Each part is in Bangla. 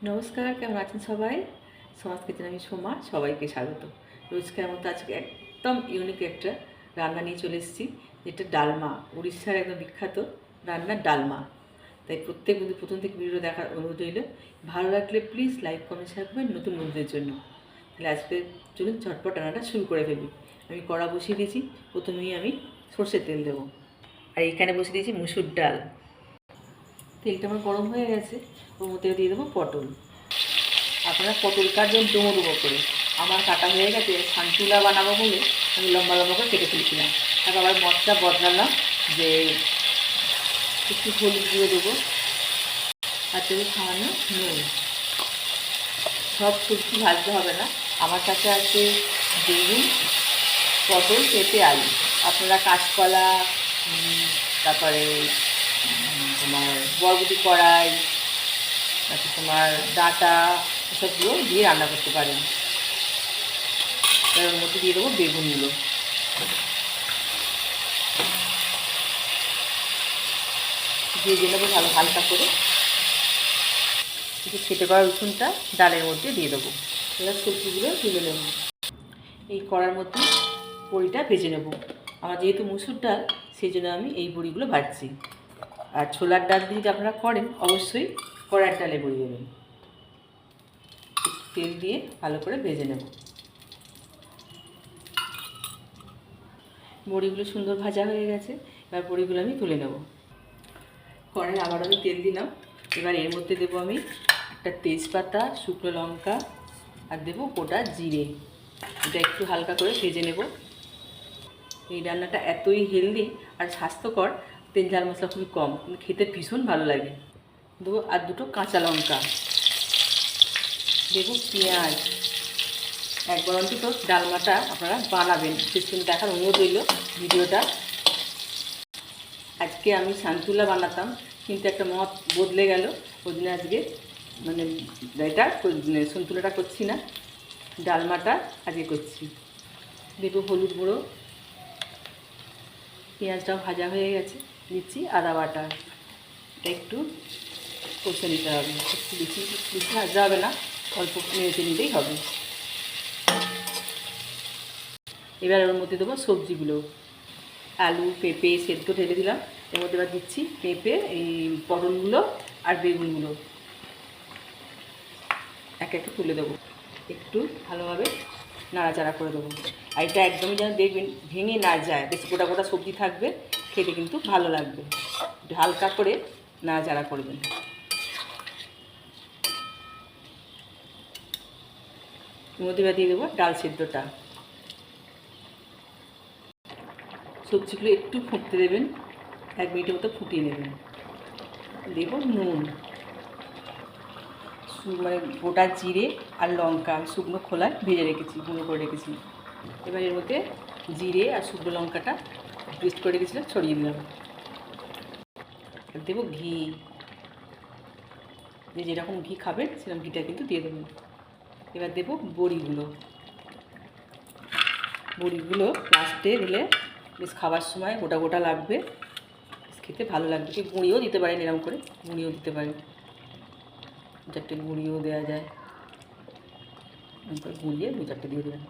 নমস্কার, কেমন আছেন সবাই? সমাজ কিচেনে আমি সোমা, সবাইকে স্বাগত। রোজকার মতো আজকে একদম ইউনিক একটা রান্না নিয়ে চলে এসেছি, যেটা ডালমা। উড়িষ্যার একদম বিখ্যাত রান্না ডালমা। তাই প্রত্যেক বন্ধু প্রথম থেকে ভিডিও দেখার অনুরোধ রইল। ভালো লাগলে প্লিজ লাইক কমেন্ট শেয়ার করবেন নতুন বন্ধুদের জন্য। তাহলে আজকে চলুন ঝটপট রান্নাটা শুরু করে ফেলি। আমি কড়া বসিয়ে দিয়েছি, প্রথমেই আমি সর্ষের তেল দেবো। আর এখানে বসিয়ে দিয়েছি মুসুর ডাল। তেলটা আমার গরম হয়ে গেছে, ওর মধ্যে দিয়ে দেবো পটল। আপনারা পটল কাটবেন ডুমো ডুমো করে। আমার কাটা হয়ে গেছে, সান্তুলা বানাবো বলে আমি লম্বা লম্বা করে কেটে ফেলেছিলাম। তারপর আবার মশলা বদলালাম, যে একটু হলুদ দিয়ে দেবো আর দেবো সামান্য নুন। সব সবজি ভাজতে হবে না, আমার কাছে আছে বেগুন, পটল, পেঁপে, আলু। আপনারা কাঁচকলা, তারপরে তোমার বরবটি কড়াই, তারপর তোমার ডাঁটা, এসবগুলো দিয়ে রান্না করতে পারেন। এর মধ্যে দিয়ে দেবো বেগুনগুলো। দিয়ে নেবো ভালো হালকা করে। একটু খেতে পাওয়া রসুনটা ডালের মধ্যে দিয়ে দেবো। এবার সবজিগুলো তুলে নেব। এই কড়ার মধ্যে বড়িটা ভেজে নেব। আমার যেহেতু মুসুর ডাল, সেই জন্য আমি এই বড়িগুলো ভাজছি। আর ছোলার ডাল দিয়ে যদি আপনারা করেন, অবশ্যই কড়ার ডালে বড়ি দেবেন। তেল দিয়ে ভালো করে ভেজে নেব। বড়িগুলো সুন্দর ভাজা হয়ে গেছে, এবার বড়িগুলো আমি তুলে নেব। কড়াই আবার আমি তেল দিলাম। এবার এর মধ্যে দেবো আমি একটা তেজপাতা, শুকনো লঙ্কা আর দেবো গোটা জিরে। এটা একটু হালকা করে ভেজে নেব। এই রান্নাটা এতই হেলদি আর স্বাস্থ্যকর, তেল ঝাল মশলা খুবই কম, কিন্তু খেতে ভীষণ ভালো লাগে। দেবো আর দুটো কাঁচা লঙ্কা, দেবো পেঁয়াজ। একবার অন্তত ডালমাটা আপনারা বানাবেন, শেষ পর্যন্ত দেখার অনুরোধ রইল ভিডিওটা। আজকে আমি সান্তুলা বানাতাম, কিন্তু একটা মত বদলে গেল। ওই দিনে আজকে মানে এটা সন্তুলাটা করছি না, ডালমাটা আজকে করছি। দেবো হলুদ গুঁড়ো। পেঁয়াজটাও ভাজা হয়ে গেছে, দিচ্ছি আদা বাটা। এটা একটু কষে নিতে হবে, একটু বেশি বেশি ভাজা হবে না, অল্প নেড়ে নিলেই হবে। এবার ওর মধ্যে দেবো সবজিগুলো। আলু, পেঁপে সেদ্ধ ঢেলে দিলাম। এর মধ্যে এবার দিচ্ছি পেঁপে, এই পটলগুলো আর বেগুনগুলো একে একে তুলে দেবো। একটু ভালোভাবে নাড়াচাড়া করে দেবো। আর এটা একদমই যেন দেখবেন ভেঙে না যায়, বেশি গোটা গোটা সবজি থাকবে, খেতে কিন্তু ভালো লাগবে। একটু হালকা করে নাড়াচাড়া করবেন। এর মধ্যে এবার দিয়ে দেবো ডাল সেদ্ধটা। সবজিগুলো একটু ফুটতে দেবেন, 1 মিনিটের মতো ফুটিয়ে নেবেন। দেব নুন, মানে গোটা জিরে আর লঙ্কা শুকনো খোলায় ভেজে রেখেছি, গুঁড়ো করে রেখেছি। এবার এর মধ্যে জিরে আর শুকনো লঙ্কাটা পেস্ট করে রেখেছিলাম ছড়িয়ে দিলাম। দেবো ঘি, যে যেরকম ঘি খাবেন সেরকম ঘিটা কিন্তু দিয়ে দেবেন। এবার দেবো বড়িগুলো। বড়িগুলো লাস্টে দিলে বেশ খাবার সময় গোটা গোটা লাগবে, খেতে ভালো লাগবে। কি গুঁড়িও দিতে পারেন, এরকম করে গুঁড়িও দিতে পারেন, চারটে গুঁড়িও দেওয়া যায়। গুঁড়িয়ে 2-4টে দিয়ে দেবেন।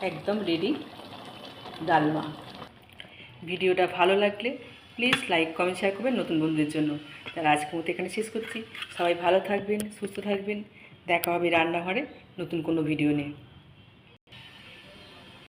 একদম রেডি ডালমা। ভিডিওটা ভালো লাগলে প্লিজ লাইক কমেন্ট শেয়ার করবেন নতুন বন্ধুদের জন্য। তাহলে আজকের মতো এখানে শেষ করছি। সবাই ভালো থাকবেন, সুস্থ থাকবেন। দেখা হবে রান্নাঘরে নতুন কোনো ভিডিও নিয়ে।